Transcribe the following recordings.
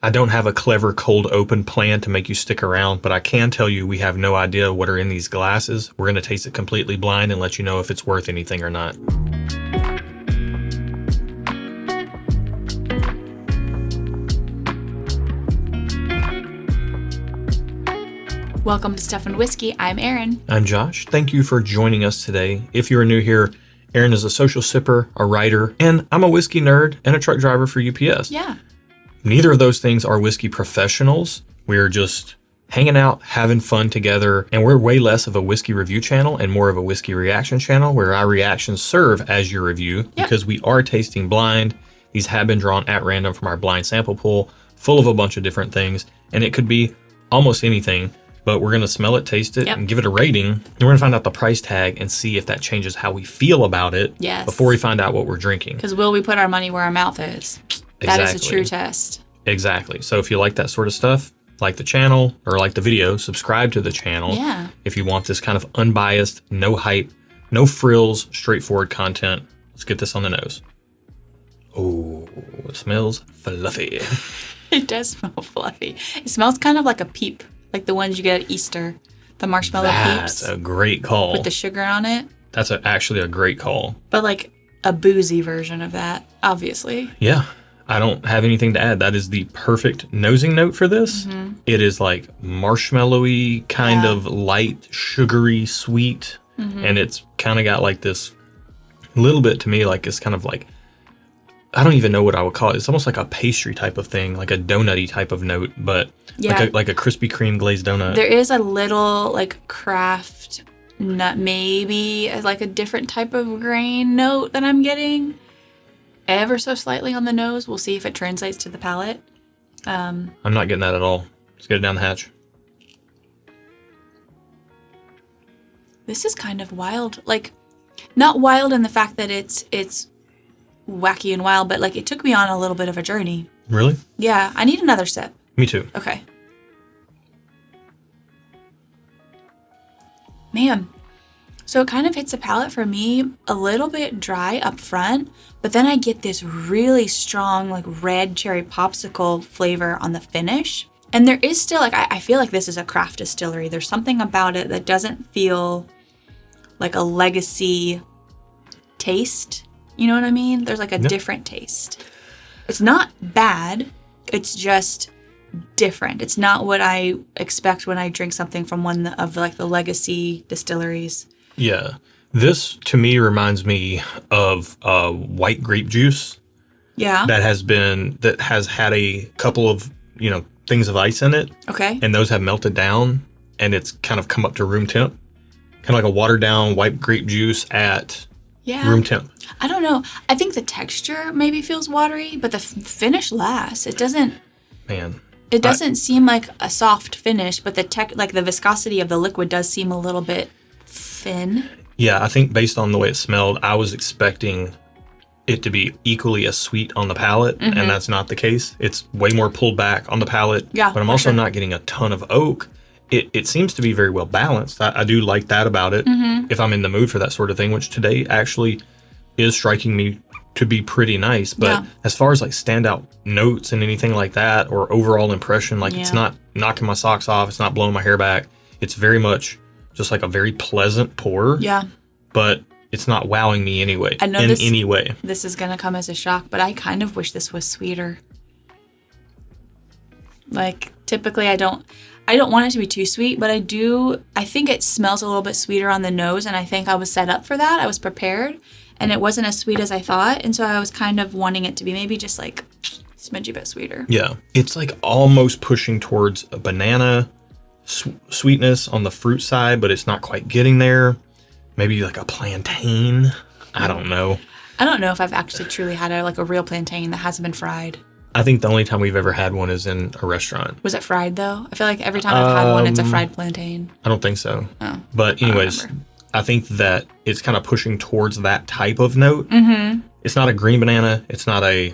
I don't have a clever cold open plan to make you stick around, but I can tell you we have no idea what are in these glasses. We're going to taste it completely blind and let you know if it's worth anything or not. Welcome to Stuff and Whiskey. I'm Erin. I'm Josh. Thank you for joining us today. If you are new here, Erin is a social sipper, a writer, and I'm a whiskey nerd and a truck driver for UPS. Yeah. Neither of those things are whiskey professionals. We're just hanging out, having fun together, and we're way less of a whiskey review channel and more of a whiskey reaction channel where our reactions serve as your review because we are tasting blind. These have been drawn at random from our blind sample pool, full of a bunch of different things, and it could be almost anything. But we're going to smell it, taste it, and give it a rating. And we're going to find out the price tag and see if that changes how we feel about it before we find out what we're drinking. Because will we put our money where our mouth is? Exactly. That is a true test. Exactly. So if you like that sort of stuff, like the channel or like the video, subscribe to the channel. Yeah. If you want this kind of unbiased, no hype, no frills, straightforward content, let's get this on the nose. Oh, it smells fluffy. It does smell fluffy. It smells kind of like a peep. Like the ones you get at Easter, the marshmallow peeps. That's a great call. With the sugar on it. That's actually a great call. But like a boozy version of that, obviously. Yeah. I don't have anything to add. That is the perfect nosing note for this. Mm-hmm. It is like marshmallowy, kind of light, sugary, sweet. Mm-hmm. And it's kind of got like this little bit to me, like it's kind of like, I don't even know what I would call it. It's almost like a pastry type of thing, like a donut-y type of note, but like a Krispy Kreme glazed donut. There is a little like craft nut, maybe like a different type of grain note that I'm getting ever so slightly on the nose. We'll see if it translates to the palate. I'm not getting that at all. Let's get it down the hatch. This is kind of wild. Like, not wild in the fact that it's wacky and wild, but like it took me on a little bit of a journey. Really? Yeah, I need another sip. Me too. Okay. Man, so it kind of hits the palate for me a little bit dry up front, but then I get this really strong like red cherry popsicle flavor on the finish. And there is still like, I feel like this is a craft distillery. There's something about it that doesn't feel like a legacy taste. You know what I mean? There's like a different taste. It's not bad. It's just different. It's not what I expect when I drink something from one of like the legacy distilleries. Yeah. This to me reminds me of white grape juice. Yeah. That has had a couple of, things of ice in it. Okay. And those have melted down and it's kind of come up to room temp. Kind of like a watered down white grape juice at room temp. I don't know. I think the texture maybe feels watery, but the finish lasts. It doesn't. Man. It doesn't seem like a soft finish, but the viscosity of the liquid does seem a little bit thin. Yeah, I think based on the way it smelled, I was expecting it to be equally as sweet on the palate, and that's not the case. It's way more pulled back on the palate. Yeah, but I'm also not getting a ton of oak. It seems to be very well balanced. I do like that about it. If I'm in the mood for that sort of thing, which today actually is striking me to be pretty nice. But as far as like standout notes and anything like that, or overall impression, like it's not knocking my socks off. It's not blowing my hair back. It's very much just like a very pleasant pour. Yeah. But it's not wowing me anyway. I know in any way. This is going to come as a shock, but I kind of wish this was sweeter. Like typically I don't want it to be too sweet, but I think it smells a little bit sweeter on the nose, and I think I was set up for that. I was prepared, and it wasn't as sweet as I thought, and so I was kind of wanting it to be maybe just like smidgy bit sweeter. Yeah. It's like almost pushing towards a banana sweetness on the fruit side, but it's not quite getting there. Maybe like a plantain. I don't know. I don't know if I've actually truly had a real plantain that hasn't been fried. I think the only time we've ever had one is in a restaurant. Was it fried, though? I feel like every time I've had one, it's a fried plantain. I don't think so. Oh, but anyways, I think that it's kind of pushing towards that type of note. Mm-hmm. It's not a green banana. It's not a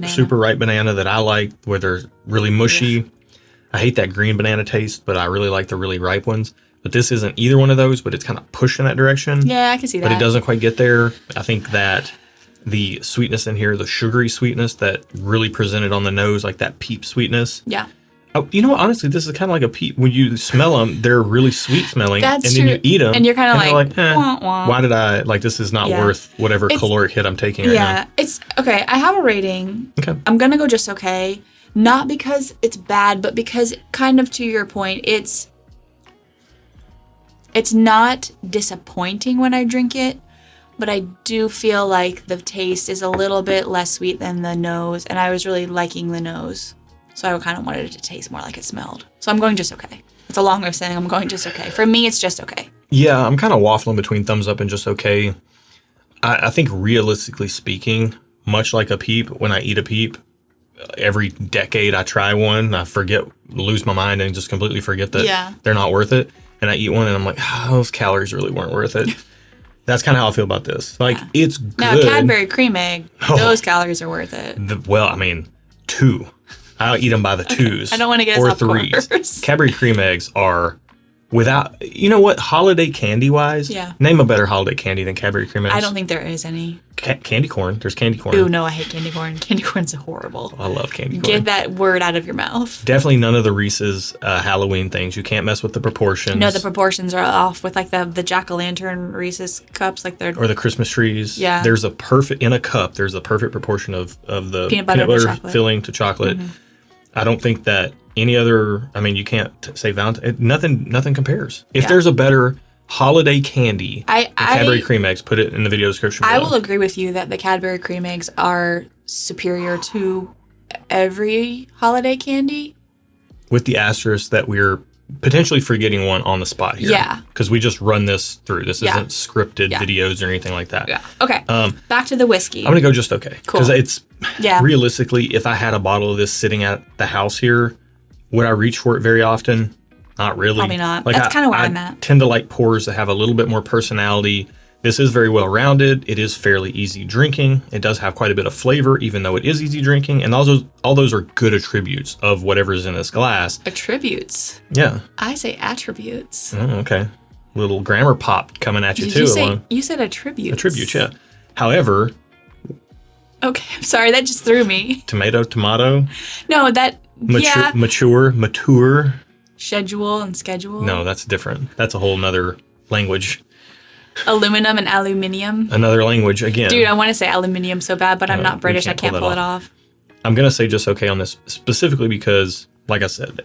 super ripe banana that I like, where they're really mushy. Yeah. I hate that green banana taste, but I really like the really ripe ones. But this isn't either one of those, but it's kind of pushing that direction. Yeah, I can see that. But it doesn't quite get there. I think that the sweetness in here, the sugary sweetness that really presented on the nose, like that peep sweetness. Yeah. Oh, you know what? Honestly, this is kind of like a peep. When you smell them, they're really sweet smelling. That's and true. then you eat them. And you're kind of like, wah, wah. why did I, like, this is not worth whatever caloric hit I'm taking right now. Yeah. It's, okay, I have a rating. Okay. I'm going to go just okay. Not because it's bad, but because, kind of to your point, it's not disappointing when I drink it, but I do feel like the taste is a little bit less sweet than the nose, and I was really liking the nose. So I kind of wanted it to taste more like it smelled. So I'm going just okay. It's a long way of saying I'm going just okay. For me, it's just okay. Yeah, I'm kind of waffling between thumbs up and just okay. I think realistically speaking, much like a peep, when I eat a peep, every decade I try one, I lose my mind and just completely forget that they're not worth it. And I eat one and I'm like, those calories really weren't worth it. That's kind of how I feel about this. Like, it's good. Now, Cadbury cream egg, those calories are worth it. Well, I mean, 2. I'll eat them by the 2s. I don't want to get us off course. Cadbury cream eggs are without, you know what, holiday candy wise? Yeah. Name a better holiday candy than Cadbury cream eggs. I don't think there is any. Candy corn. There's candy corn. Ooh, no, I hate candy corn. Candy corn's horrible. I love candy corn. Get that word out of your mouth. Definitely none of the Reese's Halloween things. You can't mess with the proportions. No, the proportions are off with like the jack-o'-lantern Reese's cups, like they're... Or the Christmas trees. Yeah. There's a perfect, in a cup, there's a perfect proportion of the peanut butter filling to chocolate. Mm-hmm. I don't think that any other, I mean, you can't say Valentine, nothing compares. If there's a better holiday candy than Cadbury cream eggs, put it in the video description below. I will agree with you that the Cadbury cream eggs are superior to every holiday candy. With the asterisk that we're potentially forgetting one on the spot here. Yeah. Because we just run this through. This isn't scripted videos or anything like that. Yeah. Okay. Back to the whiskey. I'm going to go just okay. Cool. Because it's, realistically, if I had a bottle of this sitting at the house here, would I reach for it very often? Not really. Probably not. Like, that's kind of where I'm I at. tend to like pours that have a little bit more personality. This is very well rounded. It is fairly easy drinking. It does have quite a bit of flavor, even though it is easy drinking. And all those are good attributes of whatever's in this glass. Attributes? Yeah. I say attributes. Oh, okay. Little grammar pop coming at you, too. You said attributes. Attributes, yeah. However... Okay, I'm sorry. That just threw me. Tomato. No, that... Mature. Schedule and schedule. No, that's different. That's a whole nother language. Aluminum and aluminium. Another language again. Dude, I want to say aluminium so bad, but I'm not British. I can't pull it off. I'm going to say just okay on this specifically because, like I said,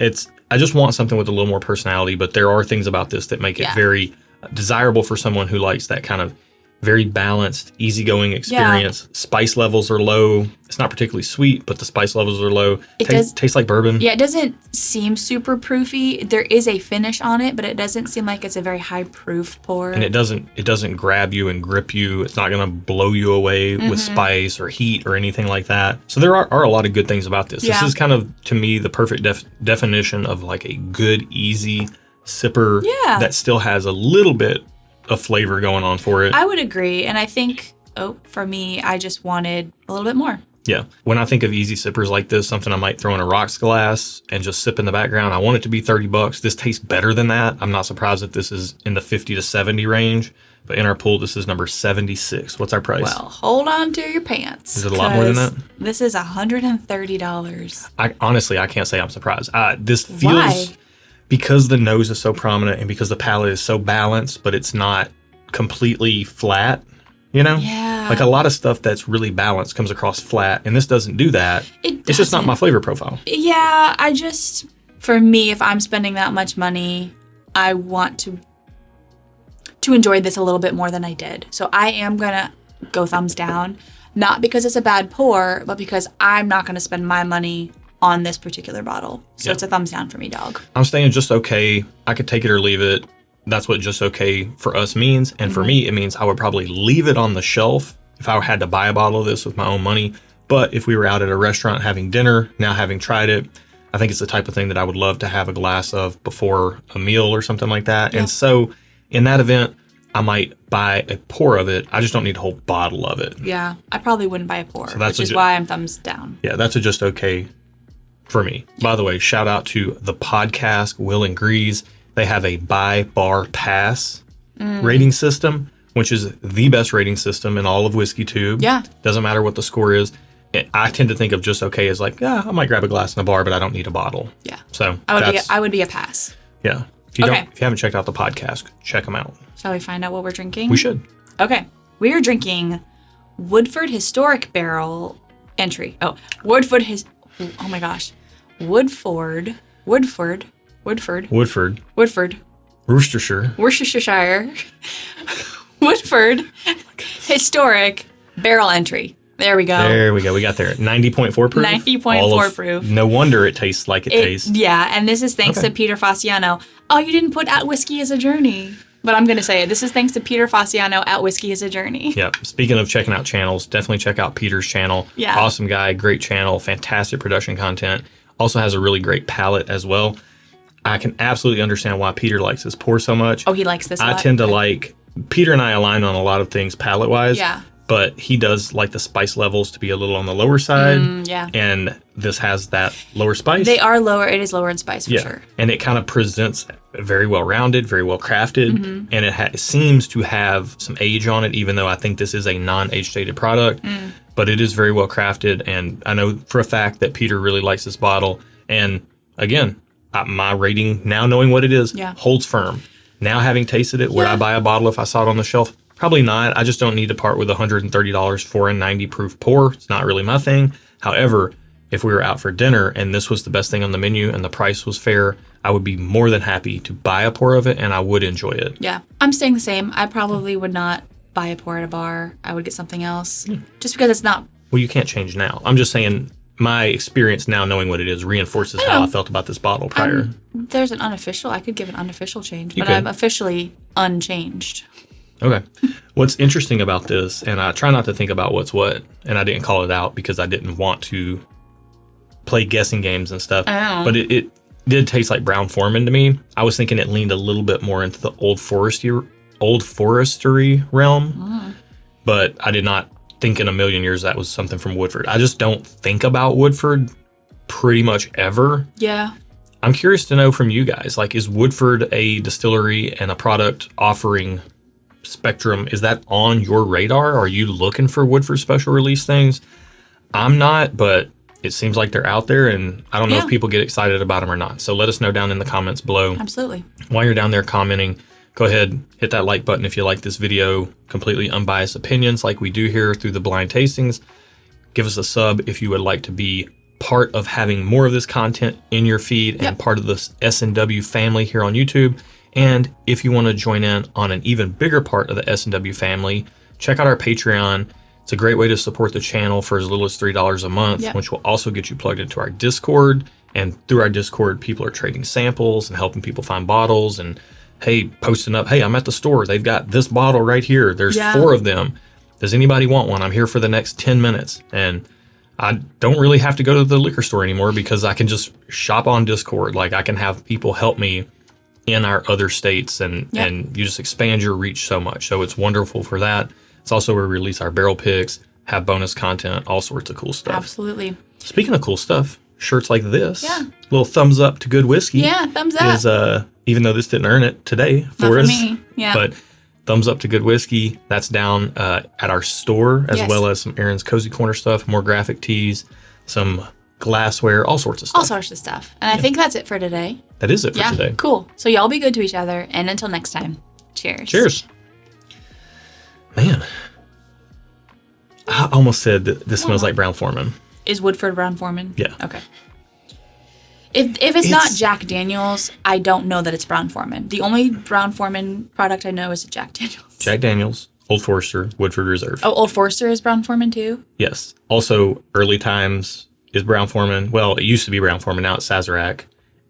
I just want something with a little more personality, but there are things about this that make it very desirable for someone who likes that kind of very balanced, easygoing experience. Yeah. Spice levels are low. It's not particularly sweet, but the spice levels are low. It tastes like bourbon. Yeah, it doesn't seem super proofy. There is a finish on it, but it doesn't seem like it's a very high proof pour. And it doesn't grab you and grip you. It's not going to blow you away with spice or heat or anything like that. So there are a lot of good things about this. Yeah. This is kind of, to me, the perfect definition of like a good, easy sipper that still has a little bit of flavor going on for it. I would agree. And I think, for me, I just wanted a little bit more. Yeah. When I think of easy sippers like this, something I might throw in a rocks glass and just sip in the background, I want it to be $30. This tastes better than that. I'm not surprised that this is in the 50 to 70 range. But in our pool, this is number 76. What's our price? Well, hold on to your pants. Is it a lot more than that? This is $130. I can't say I'm surprised. This feels... Why? Because the nose is so prominent and because the palate is so balanced, but it's not completely flat, you know? Yeah. Like a lot of stuff that's really balanced comes across flat, and this doesn't do that. It's just not my flavor profile. Yeah, for me, if I'm spending that much money, I want to enjoy this a little bit more than I did. So I am going to go thumbs down, not because it's a bad pour, but because I'm not going to spend my money on this particular bottle. So it's a thumbs down for me, dog. I'm staying just okay. I could take it or leave it. That's what just okay for us means. And for me, it means I would probably leave it on the shelf if I had to buy a bottle of this with my own money. But if we were out at a restaurant having dinner, now having tried it, I think it's the type of thing that I would love to have a glass of before a meal or something like that. Yeah. And so in that event, I might buy a pour of it. I just don't need a whole bottle of it. Yeah, I probably wouldn't buy a pour, which is why I'm thumbs down. Yeah, that's a just okay for me. By the way, shout out to the podcast, Will and Grease. They have a buy bar pass rating system. which is the best rating system in all of Whiskey Tube. Yeah. Doesn't matter what the score is. I tend to think of just okay as like, yeah, I might grab a glass in a bar, but I don't need a bottle. Yeah. So I would be a pass. Yeah. If you haven't checked out the podcast, check them out. Shall we find out what we're drinking? We should. Okay. We are drinking Woodford Historic Barrel Entry. Oh, Woodford. Oh my gosh. Woodford. Worcestershire. Woodford Historic Barrel Entry. There we go. There we go. We got there. 90.4 proof. 90.4 proof. No wonder it tastes like it tastes. Yeah, and this is thanks to Peter Fasciano. Oh, you didn't put At Whiskey as a Journey. But I'm going to say it. This is thanks to Peter Fasciano at Whiskey is a Journey. Yep. Speaking of checking out channels, definitely check out Peter's channel. Yeah. Awesome guy, great channel, fantastic production content. Also has a really great palate as well. I can absolutely understand why Peter likes this pour so much. Oh, he likes this a lot? I tend to like, Peter and I align on a lot of things palate-wise. Yeah. But he does like the spice levels to be a little on the lower side. Yeah. And this has that lower spice. They are lower. It is lower in spice for sure. And it kind of presents very well rounded, very well crafted. And it seems to have some age on it, even though I think this is a non-age stated product. But it is very well crafted. And I know for a fact that Peter really likes this bottle. And again, my rating, now knowing what it is, holds firm. Now having tasted it, would I buy a bottle if I saw it on the shelf? Probably not. I just don't need to part with $130 for a 90 proof pour. It's not really my thing. However, if we were out for dinner and this was the best thing on the menu and the price was fair, I would be more than happy to buy a pour of it and I would enjoy it. Yeah. I'm staying the same. I probably would not buy a pour at a bar. I would get something else just because it's not. Well, you can't change now. I'm just saying my experience now knowing what it is reinforces how I felt about this bottle prior. There's an unofficial. I could give an unofficial change, but could. I'm officially unchanged. Okay. What's interesting about this, and I try not to think about what's what, and I didn't call it out because I didn't want to play guessing games and stuff, but it did taste like Brown Foreman to me. I was thinking it leaned a little bit more into the old forestery realm, but I did not think in a million years that was something from Woodford. I just don't think about Woodford pretty much ever. Yeah. I'm curious to know from you guys, like, is Woodford a distillery and a product offering spectrum? Is that on your radar? Are you looking for Woodford special release things? I'm not, but it seems like they're out there, and I don't know if people get excited about them or not. So let us know down in the comments below. Absolutely. While you're down there commenting, go ahead, hit that like button if you like this video. Completely unbiased opinions like we do here through the blind tastings. Give us a sub if you would like to be part of having more of this content in your feed and part of this S&W family here on YouTube. And if you want to join in on an even bigger part of the S&W family, check out our Patreon. It's a great way to support the channel for as little as $3 a month, which will also get you plugged into our Discord. And through our Discord, people are trading samples and helping people find bottles and, hey, posting up, hey, I'm at the store. They've got this bottle right here. There's 4 of them. Does anybody want one? I'm here for the next 10 minutes. And I don't really have to go to the liquor store anymore because I can just shop on Discord. Like, I can have people help me in our other states, and you just expand your reach so much. So it's wonderful for that. It's also where we release our barrel picks, have bonus content, all sorts of cool stuff. Absolutely. Speaking of cool stuff, shirts like this, little thumbs up to Good Whiskey. Yeah, thumbs up. Is, even though this didn't earn it today for us, me. But thumbs up to Good Whiskey. That's down at our store, as well as some Aaron's Cozy Corner stuff, more graphic tees, some glassware, all sorts of stuff. All sorts of stuff. And I think that's it for today. That is it for today. Cool. So y'all be good to each other. And until next time, cheers. Cheers. Man. I almost said that this smells like Brown Foreman. Is Woodford Brown Foreman? Yeah. Okay. If it's not Jack Daniels, I don't know that it's Brown Foreman. The only Brown Foreman product I know is Jack Daniels. Jack Daniels, Old Forester, Woodford Reserve. Oh, Old Forester is Brown Foreman too? Yes. Also, Early Times is Brown Foreman. Well, it used to be Brown Foreman. Now it's Sazerac.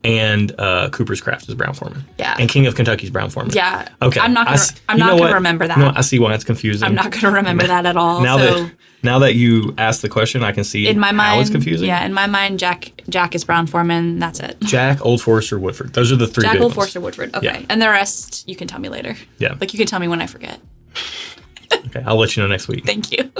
And Cooper's Craft is Brown Foreman. Yeah. And King of Kentucky's Brown Foreman. Yeah. Okay. I'm not gonna remember that. No, I see why it's confusing. I'm not gonna remember that at all. Now that you asked the question, I can see in my mind, how it's confusing. Yeah, in my mind, Jack is Brown Foreman. That's it. Jack, Old Forester, Woodford. Those are the 3 Jack, big Old ones. Forester, Woodford. Okay. Yeah. And the rest, you can tell me later. Yeah. Like, you can tell me when I forget. Okay, I'll let you know next week. Thank you.